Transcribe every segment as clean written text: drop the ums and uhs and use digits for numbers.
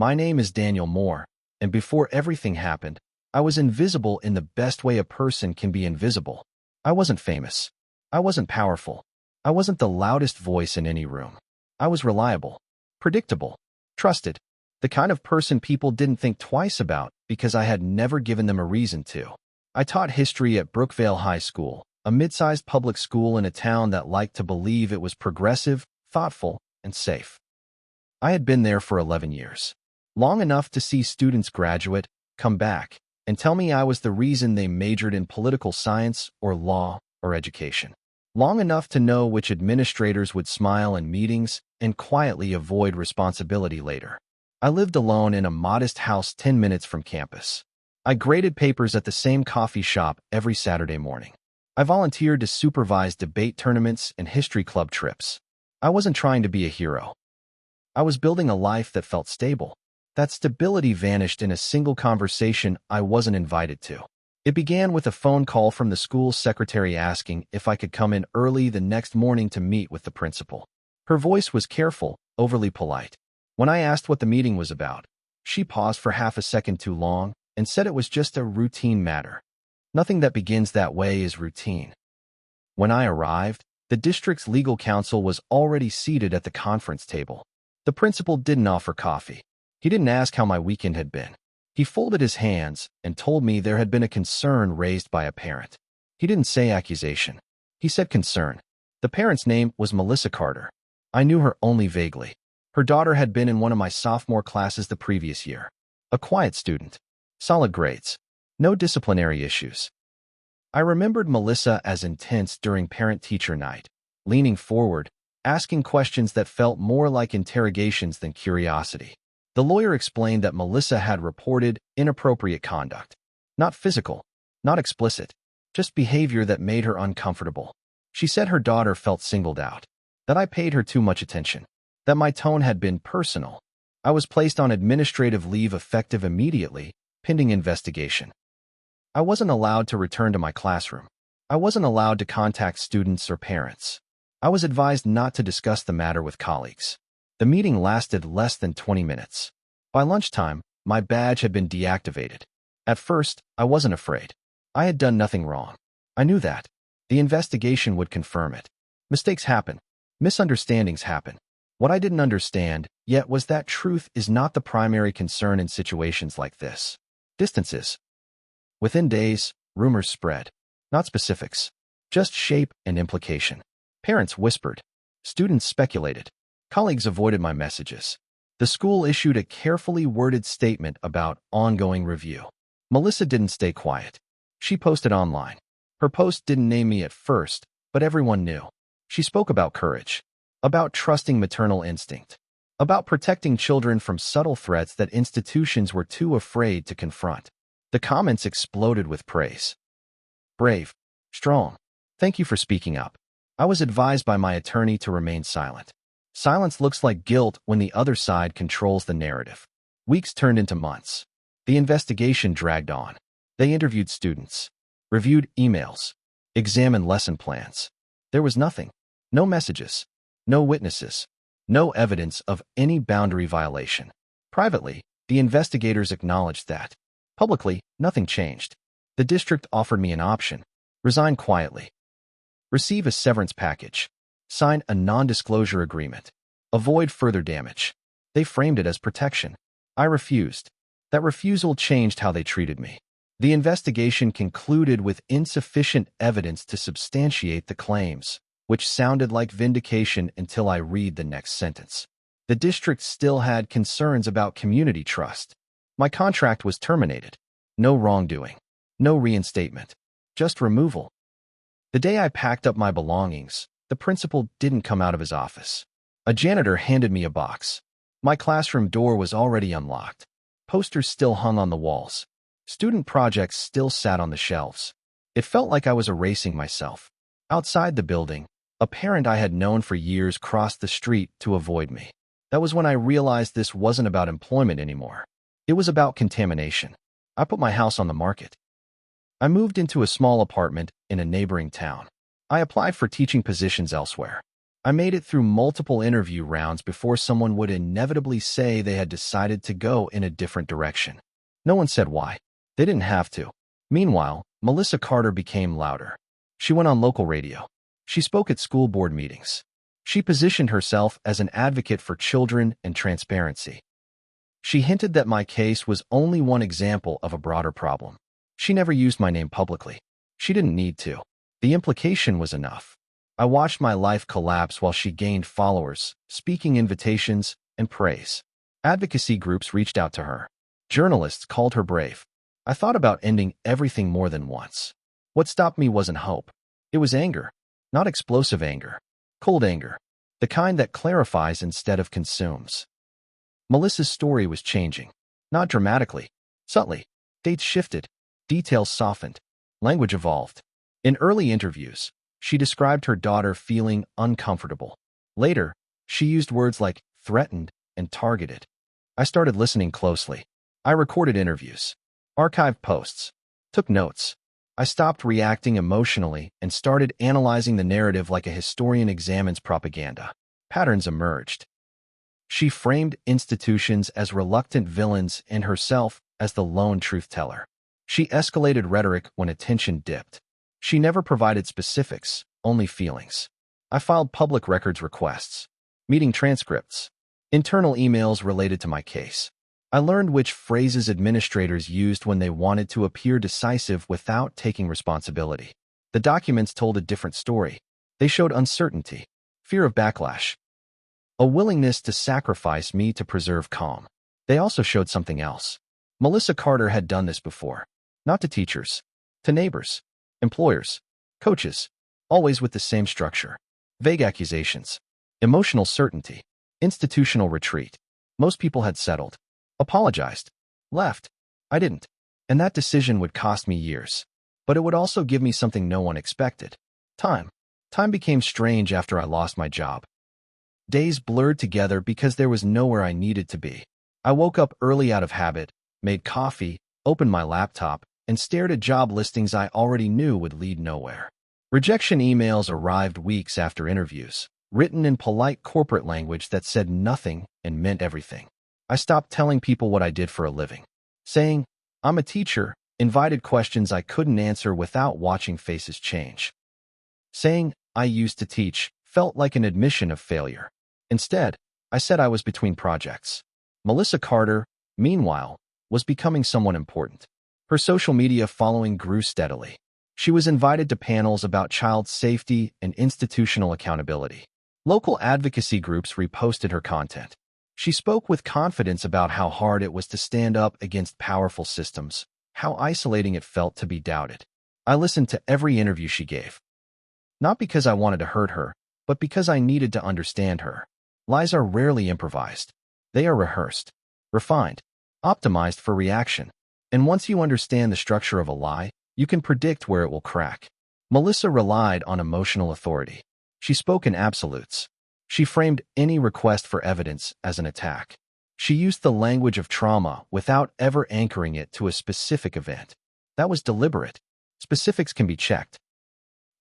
My name is Daniel Moore, and before everything happened, I was invisible in the best way a person can be invisible. I wasn't famous. I wasn't powerful. I wasn't the loudest voice in any room. I was reliable, predictable, trusted, the kind of person people didn't think twice about because I had never given them a reason to. I taught history at Brookvale High School, a mid-sized public school in a town that liked to believe it was progressive, thoughtful, and safe. I had been there for 11 years, long enough to see students graduate, come back, and tell me I was the reason they majored in political science or law or education. Long enough to know which administrators would smile in meetings and quietly avoid responsibility later. I lived alone in a modest house 10 minutes from campus. I graded papers at the same coffee shop every Saturday morning. I volunteered to supervise debate tournaments and history club trips. I wasn't trying to be a hero. I was building a life that felt stable. That stability vanished in a single conversation I wasn't invited to. It began with a phone call from the school secretary asking if I could come in early the next morning to meet with the principal. Her voice was careful, overly polite. When I asked what the meeting was about, she paused for half a second too long and said it was just a routine matter. Nothing that begins that way is routine. When I arrived, the district's legal counsel was already seated at the conference table. The principal didn't offer coffee. He didn't ask how my weekend had been. He folded his hands and told me there had been a concern raised by a parent. He didn't say accusation. He said concern. The parent's name was Melissa Carter. I knew her only vaguely. Her daughter had been in one of my sophomore classes the previous year. A quiet student. Solid grades. No disciplinary issues. I remembered Melissa as intense during parent-teacher night, leaning forward, asking questions that felt more like interrogations than curiosity. The lawyer explained that Melissa had reported inappropriate conduct. Not physical, not explicit, just behavior that made her uncomfortable. She said her daughter felt singled out, that I paid her too much attention, that my tone had been personal. I was placed on administrative leave effective immediately, pending investigation. I wasn't allowed to return to my classroom. I wasn't allowed to contact students or parents. I was advised not to discuss the matter with colleagues. The meeting lasted less than 20 minutes. By lunchtime, my badge had been deactivated. At first, I wasn't afraid. I had done nothing wrong. I knew that. The investigation would confirm it. Mistakes happen. Misunderstandings happen. What I didn't understand yet was that truth is not the primary concern in situations like this. Distances. Within days, rumors spread. Not specifics. Just shape and implication. Parents whispered. Students speculated. Colleagues avoided my messages. The school issued a carefully worded statement about ongoing review. Melissa didn't stay quiet. She posted online. Her post didn't name me at first, but everyone knew. She spoke about courage, about trusting maternal instinct, about protecting children from subtle threats that institutions were too afraid to confront. The comments exploded with praise. Brave. Strong. Thank you for speaking up. I was advised by my attorney to remain silent. Silence looks like guilt when the other side controls the narrative. Weeks turned into months. The investigation dragged on. They interviewed students, reviewed emails, examined lesson plans. There was nothing. No messages. No witnesses. No evidence of any boundary violation. Privately, the investigators acknowledged that. Publicly, nothing changed. The district offered me an option. Resign quietly. Receive a severance package. Sign a non-disclosure agreement. Avoid further damage. They framed it as protection. I refused. That refusal changed how they treated me. The investigation concluded with insufficient evidence to substantiate the claims, which sounded like vindication until I read the next sentence. The district still had concerns about community trust. My contract was terminated. No wrongdoing. No reinstatement. Just removal. The day I packed up my belongings, the principal didn't come out of his office. A janitor handed me a box. My classroom door was already unlocked. Posters still hung on the walls. Student projects still sat on the shelves. It felt like I was erasing myself. Outside the building, a parent I had known for years crossed the street to avoid me. That was when I realized this wasn't about employment anymore. It was about contamination. I put my house on the market. I moved into a small apartment in a neighboring town. I applied for teaching positions elsewhere. I made it through multiple interview rounds before someone would inevitably say they had decided to go in a different direction. No one said why. They didn't have to. Meanwhile, Melissa Carter became louder. She went on local radio. She spoke at school board meetings. She positioned herself as an advocate for children and transparency. She hinted that my case was only one example of a broader problem. She never used my name publicly. She didn't need to. The implication was enough. I watched my life collapse while she gained followers, speaking invitations, and praise. Advocacy groups reached out to her. Journalists called her brave. I thought about ending everything more than once. What stopped me wasn't hope. It was anger. Not explosive anger. Cold anger. The kind that clarifies instead of consumes. Melissa's story was changing. Not dramatically. Subtly. Dates shifted. Details softened. Language evolved. In early interviews, she described her daughter feeling uncomfortable. Later, she used words like threatened and targeted. I started listening closely. I recorded interviews, archived posts, took notes. I stopped reacting emotionally and started analyzing the narrative like a historian examines propaganda. Patterns emerged. She framed institutions as reluctant villains and herself as the lone truth-teller. She escalated rhetoric when attention dipped. She never provided specifics, only feelings. I filed public records requests, meeting transcripts, internal emails related to my case. I learned which phrases administrators used when they wanted to appear decisive without taking responsibility. The documents told a different story. They showed uncertainty, fear of backlash, a willingness to sacrifice me to preserve calm. They also showed something else. Melissa Carter had done this before. Not to teachers, to neighbors, employers, coaches, always with the same structure. Vague accusations, emotional certainty, institutional retreat. Most people had settled, apologized, left. I didn't. And that decision would cost me years. But it would also give me something no one expected. Time. Time became strange after I lost my job. Days blurred together because there was nowhere I needed to be. I woke up early out of habit, made coffee, opened my laptop, and stared at job listings I already knew would lead nowhere. Rejection emails arrived weeks after interviews, written in polite corporate language that said nothing and meant everything. I stopped telling people what I did for a living. Saying, I'm a teacher, invited questions I couldn't answer without watching faces change. Saying, I used to teach, felt like an admission of failure. Instead, I said I was between projects. Melissa Carter, meanwhile, was becoming someone important. Her social media following grew steadily. She was invited to panels about child safety and institutional accountability. Local advocacy groups reposted her content. She spoke with confidence about how hard it was to stand up against powerful systems, how isolating it felt to be doubted. I listened to every interview she gave. Not because I wanted to hurt her, but because I needed to understand her. Lies are rarely improvised. They are rehearsed, refined, optimized for reaction. And once you understand the structure of a lie, you can predict where it will crack. Melissa relied on emotional authority. She spoke in absolutes. She framed any request for evidence as an attack. She used the language of trauma without ever anchoring it to a specific event. That was deliberate. Specifics can be checked.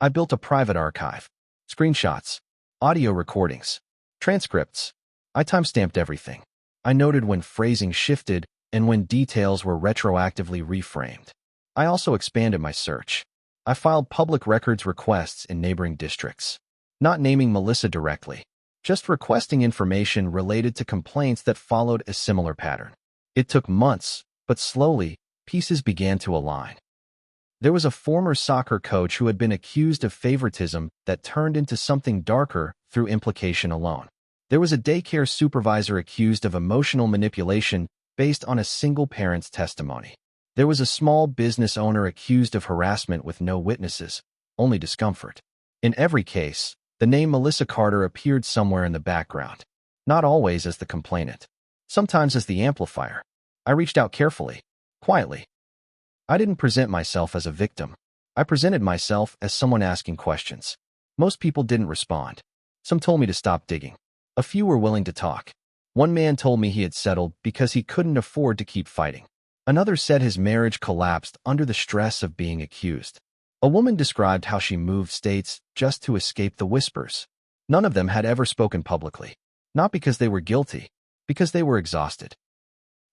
I built a private archive. Screenshots, audio recordings, transcripts. I timestamped everything. I noted when phrasing shifted and when details were retroactively reframed. I also expanded my search. I filed public records requests in neighboring districts, not naming Melissa directly, just requesting information related to complaints that followed a similar pattern. It took months, but slowly, pieces began to align. There was a former soccer coach who had been accused of favoritism that turned into something darker through implication alone. There was a daycare supervisor accused of emotional manipulation based on a single parent's testimony. There was a small business owner accused of harassment with no witnesses, only discomfort. In every case, the name Melissa Carter appeared somewhere in the background, not always as the complainant, sometimes as the amplifier. I reached out carefully, quietly. I didn't present myself as a victim. I presented myself as someone asking questions. Most people didn't respond. Some told me to stop digging. A few were willing to talk. One man told me he had settled because he couldn't afford to keep fighting. Another said his marriage collapsed under the stress of being accused. A woman described how she moved states just to escape the whispers. None of them had ever spoken publicly. Not because they were guilty, because they were exhausted.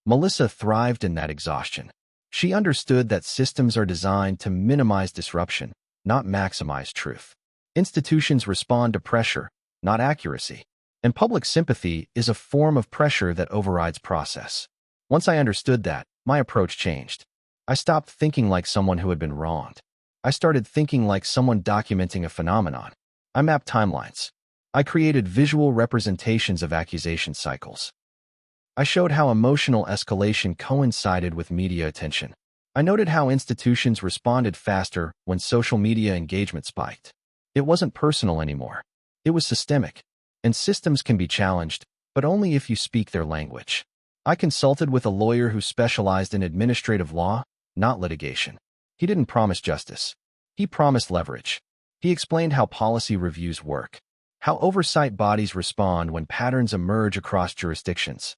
Melissa thrived in that exhaustion. She understood that systems are designed to minimize disruption, not maximize truth. Institutions respond to pressure, not accuracy. And public sympathy is a form of pressure that overrides process. Once I understood that, my approach changed. I stopped thinking like someone who had been wronged. I started thinking like someone documenting a phenomenon. I mapped timelines. I created visual representations of accusation cycles. I showed how emotional escalation coincided with media attention. I noted how institutions responded faster when social media engagement spiked. It wasn't personal anymore. It was systemic. And systems can be challenged, but only if you speak their language. I consulted with a lawyer who specialized in administrative law, not litigation. He didn't promise justice. He promised leverage. He explained how policy reviews work, how oversight bodies respond when patterns emerge across jurisdictions,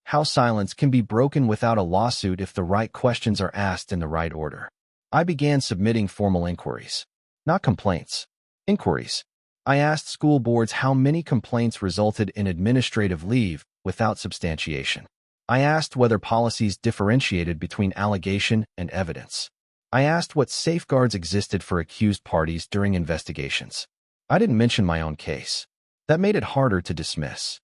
how silence can be broken without a lawsuit if the right questions are asked in the right order. I began submitting formal inquiries, not complaints, inquiries. I asked school boards how many complaints resulted in administrative leave without substantiation. I asked whether policies differentiated between allegation and evidence. I asked what safeguards existed for accused parties during investigations. I didn't mention my own case. That made it harder to dismiss.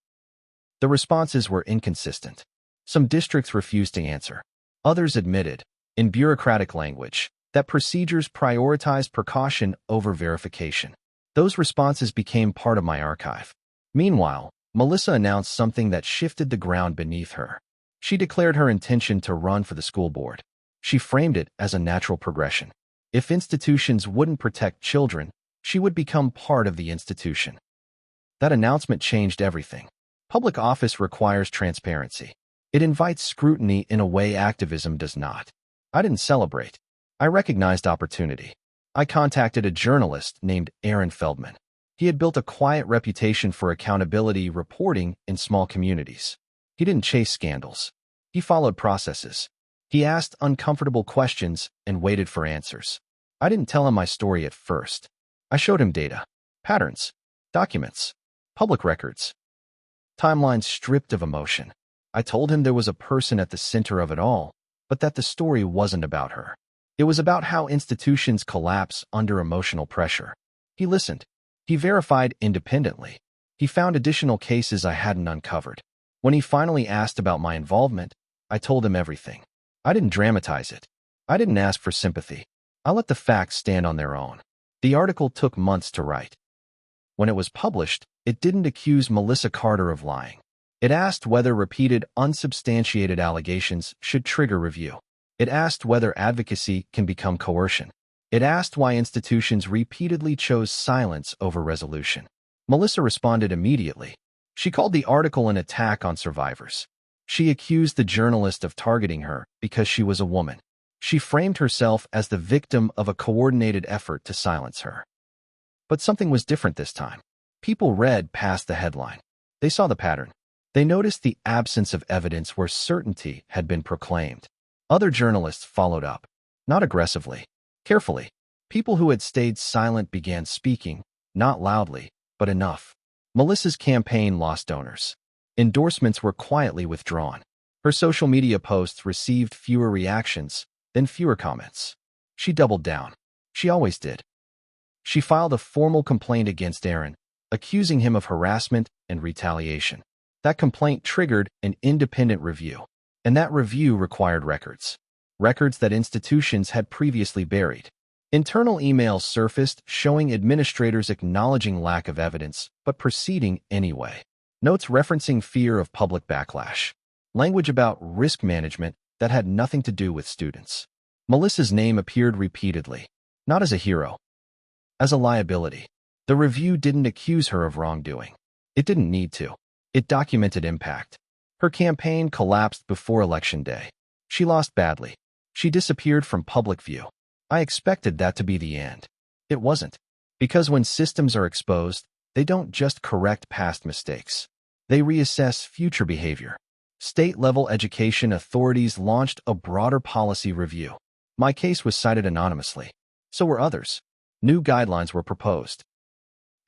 The responses were inconsistent. Some districts refused to answer. Others admitted, in bureaucratic language, that procedures prioritize precaution over verification. Those responses became part of my archive. Meanwhile, Melissa announced something that shifted the ground beneath her. She declared her intention to run for the school board. She framed it as a natural progression. If institutions wouldn't protect children, she would become part of the institution. That announcement changed everything. Public office requires transparency. It invites scrutiny in a way activism does not. I didn't celebrate. I recognized opportunity. I contacted a journalist named Aaron Feldman. He had built a quiet reputation for accountability reporting in small communities. He didn't chase scandals. He followed processes. He asked uncomfortable questions and waited for answers. I didn't tell him my story at first. I showed him data, patterns, documents, public records, timelines stripped of emotion. I told him there was a person at the center of it all, but that the story wasn't about her. It was about how institutions collapse under emotional pressure. He listened. He verified independently. He found additional cases I hadn't uncovered. When he finally asked about my involvement, I told him everything. I didn't dramatize it. I didn't ask for sympathy. I let the facts stand on their own. The article took months to write. When it was published, it didn't accuse Melissa Carter of lying. It asked whether repeated unsubstantiated allegations should trigger review. It asked whether advocacy can become coercion. It asked why institutions repeatedly chose silence over resolution. Melissa responded immediately. She called the article an attack on survivors. She accused the journalist of targeting her because she was a woman. She framed herself as the victim of a coordinated effort to silence her. But something was different this time. People read past the headline. They saw the pattern. They noticed the absence of evidence where certainty had been proclaimed. Other journalists followed up, not aggressively, carefully. People who had stayed silent began speaking, not loudly, but enough. Melissa's campaign lost donors. Endorsements were quietly withdrawn. Her social media posts received fewer reactions, then fewer comments. She doubled down. She always did. She filed a formal complaint against Aaron, accusing him of harassment and retaliation. That complaint triggered an independent review. And that review required records. Records that institutions had previously buried. Internal emails surfaced showing administrators acknowledging lack of evidence, but proceeding anyway. Notes referencing fear of public backlash. Language about risk management that had nothing to do with students. Melissa's name appeared repeatedly, not as a hero, as a liability. The review didn't accuse her of wrongdoing. It didn't need to. It documented impact. Her campaign collapsed before Election Day. She lost badly. She disappeared from public view. I expected that to be the end. It wasn't. Because when systems are exposed, they don't just correct past mistakes. They reassess future behavior. State-level education authorities launched a broader policy review. My case was cited anonymously. So were others. New guidelines were proposed.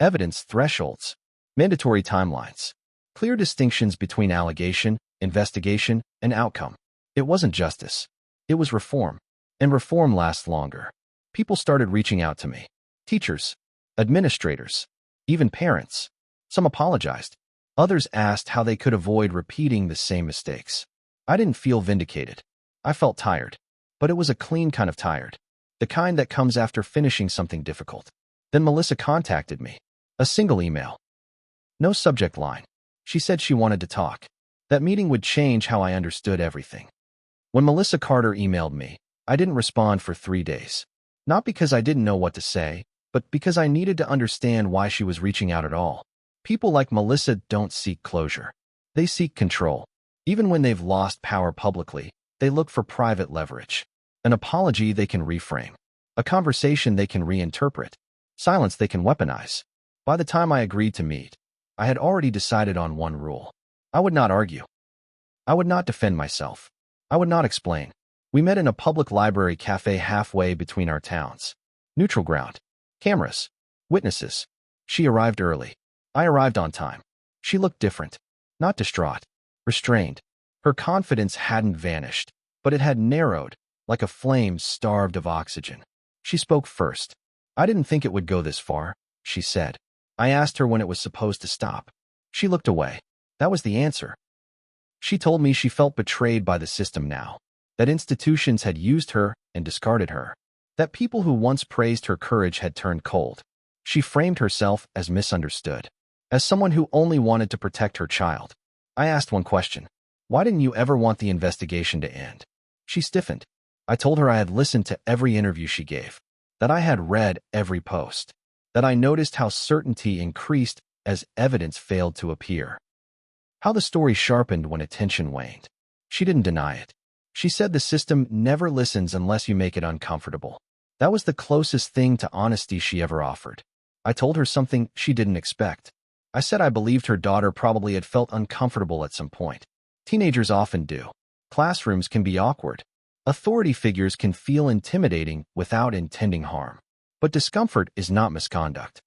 evidence thresholds, mandatory timelines, clear distinctions between allegation, investigation, and outcome. It wasn't justice. It was reform. And reform lasts longer. People started reaching out to me. Teachers, administrators, even parents. Some apologized. Others asked how they could avoid repeating the same mistakes. I didn't feel vindicated. I felt tired. But it was a clean kind of tired. The kind that comes after finishing something difficult. Then Melissa contacted me. A single email. No subject line. She said she wanted to talk. That meeting would change how I understood everything. When Melissa Carter emailed me, I didn't respond for 3 days. Not because I didn't know what to say, but because I needed to understand why she was reaching out at all. People like Melissa don't seek closure. They seek control. Even when they've lost power publicly, they look for private leverage. An apology they can reframe. A conversation they can reinterpret. Silence they can weaponize. By the time I agreed to meet, I had already decided on one rule. I would not argue. I would not defend myself. I would not explain. We met in a public library cafe halfway between our towns. Neutral ground. Cameras. Witnesses. She arrived early. I arrived on time. She looked different. Not distraught. Restrained. Her confidence hadn't vanished, but it had narrowed, like a flame starved of oxygen. She spoke first. I didn't think it would go this far, she said. I asked her when it was supposed to stop. She looked away. That was the answer. She told me she felt betrayed by the system now, that institutions had used her and discarded her, that people who once praised her courage had turned cold. She framed herself as misunderstood, as someone who only wanted to protect her child. I asked one question. Why didn't you ever want the investigation to end? She stiffened. I told her I had listened to every interview she gave, that I had read every post, that I noticed how certainty increased as evidence failed to appear, how the story sharpened when attention waned. She didn't deny it. She said the system never listens unless you make it uncomfortable. That was the closest thing to honesty she ever offered. I told her something she didn't expect. I said I believed her daughter probably had felt uncomfortable at some point. Teenagers often do. Classrooms can be awkward. Authority figures can feel intimidating without intending harm. But discomfort is not misconduct.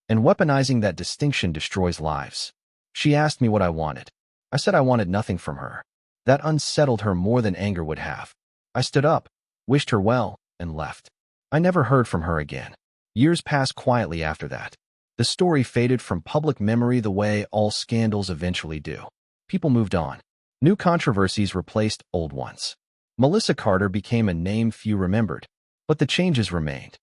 And weaponizing that distinction destroys lives. She asked me what I wanted. I said I wanted nothing from her. That unsettled her more than anger would have. I stood up, wished her well, and left. I never heard from her again. Years passed quietly after that. The story faded from public memory the way all scandals eventually do. People moved on. New controversies replaced old ones. Melissa Carter became a name few remembered, but the changes remained.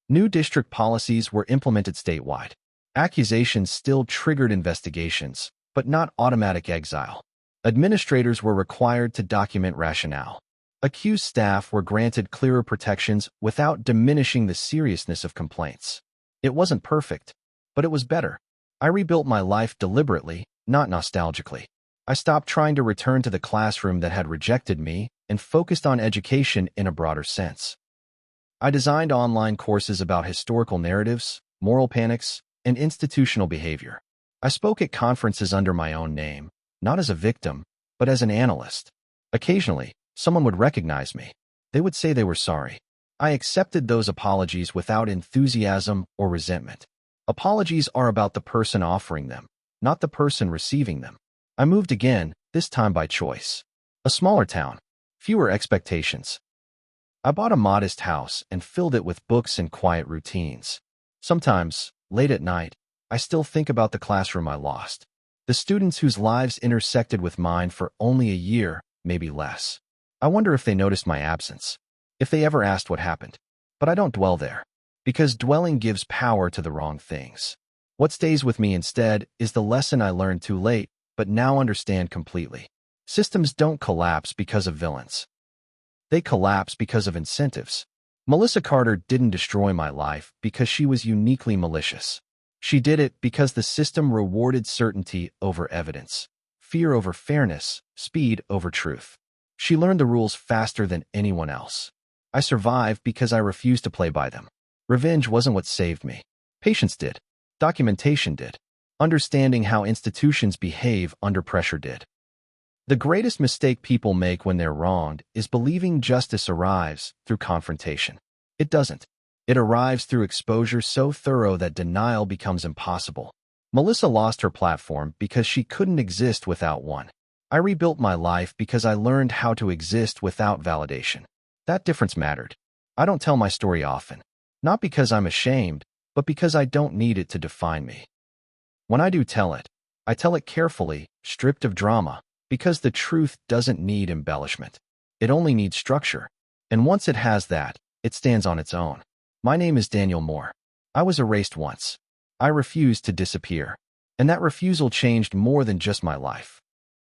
New district policies were implemented statewide. Accusations still triggered investigations, but not automatic exile. Administrators were required to document rationale. Accused staff were granted clearer protections without diminishing the seriousness of complaints. It wasn't perfect, but it was better. I rebuilt my life deliberately, not nostalgically. I stopped trying to return to the classroom that had rejected me and focused on education in a broader sense. I designed online courses about historical narratives, moral panics, and institutional behavior. I spoke at conferences under my own name, not as a victim, but as an analyst. Occasionally, someone would recognize me. They would say they were sorry. I accepted those apologies without enthusiasm or resentment. Apologies are about the person offering them, not the person receiving them. I moved again, this time by choice. A smaller town, fewer expectations. I bought a modest house and filled it with books and quiet routines. Sometimes, late at night, I still think about the classroom I lost. The students whose lives intersected with mine for only a year, maybe less. I wonder if they noticed my absence, if they ever asked what happened. But I don't dwell there, because dwelling gives power to the wrong things. What stays with me instead is the lesson I learned too late, but now understand completely. Systems don't collapse because of villains. They collapse because of incentives. Melissa Carter didn't destroy my life because she was uniquely malicious. She did it because the system rewarded certainty over evidence, fear over fairness, speed over truth. She learned the rules faster than anyone else. I survived because I refused to play by them. Revenge wasn't what saved me. Patience did. Documentation did. Understanding how institutions behave under pressure did. The greatest mistake people make when they're wronged is believing justice arrives through confrontation. It doesn't. It arrives through exposure so thorough that denial becomes impossible. Melissa lost her platform because she couldn't exist without one. I rebuilt my life because I learned how to exist without validation. That difference mattered. I don't tell my story often. Not because I'm ashamed, but because I don't need it to define me. When I do tell it, I tell it carefully, stripped of drama, because the truth doesn't need embellishment. It only needs structure. And once it has that, it stands on its own. My name is Daniel Moore. I was erased once. I refused to disappear. And that refusal changed more than just my life.